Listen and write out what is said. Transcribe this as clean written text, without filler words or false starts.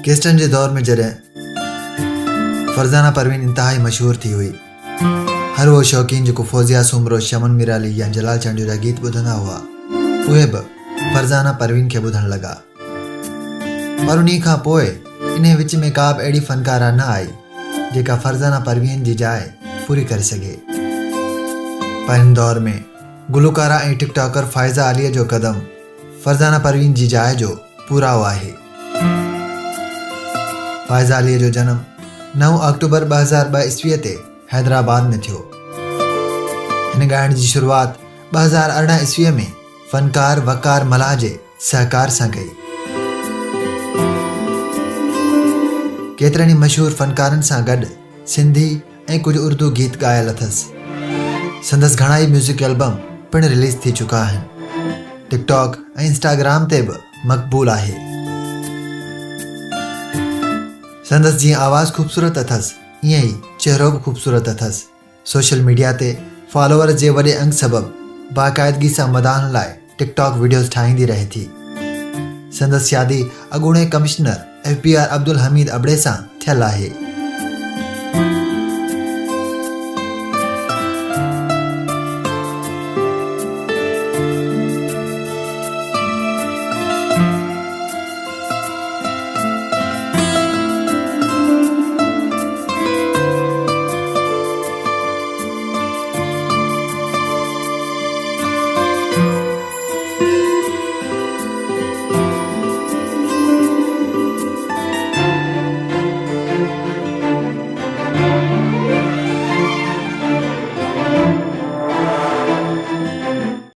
केस्टन जे दौर में जॾहिं फरज़ाना परवीन इंतहाई मशहूर थी हुई, हर वो शौक़ीन जो फौजिया सुमरो, शमन मिराली या जलाल चांडियो जा गीत ॿुधंदा हुआ, उहे बि फरज़ाना परवीन खे ॿुधण लॻा। पर उन्ही खां पोइ इन विच में का बि अहिड़ी फ़नकारा न आई जेका फरज़ाना परवीन जी जाइ पूरी करे सघे। पर हिन दौर में गुलकारा ऐं टिकटॉकर फ़ाइज़ा अलीअ जो क़दम फरज़ाना परवीन जी जाइ जो पूराओ आहे। फ़ाइज़ा अलीअ जो जनम 9 अक्टूबर 2002 ईस्वीअ ते हैदराबाद में थियो। हिन ॻाइण जी शुरुआत 2018 ईस्वीअ में फ़नकार वकार मलाह जे सहकार सां कई। केतिरनि मशहूर फ़नकारनि सां गॾु सिंधी ऐं कुझु उर्दू गीत ॻायल अथसि। संदसि घणाई म्यूज़िक एल्बम पिणु रिलीज़ थी चुका आहिनि। टिकटॉक ऐं इंस्टाग्राम ते बि मक़बूल आहे। संदसि जीअं आवाज़ ख़ूबसूरत अथसि, ईअं ई चहिरो बि ख़ूबसूरत अथसि। सोशल मीडिया ते फॉलोअर्स जे वॾे अंग सबबि बाक़ाइदगी सां मदाहनि लाइ टिकटॉक वीडियोज़ ठाहींदी रहे थी। संदसि शादी अॻूणे कमिश्नर FBR अब्दुल हमीद अबड़े सां थियल आहे।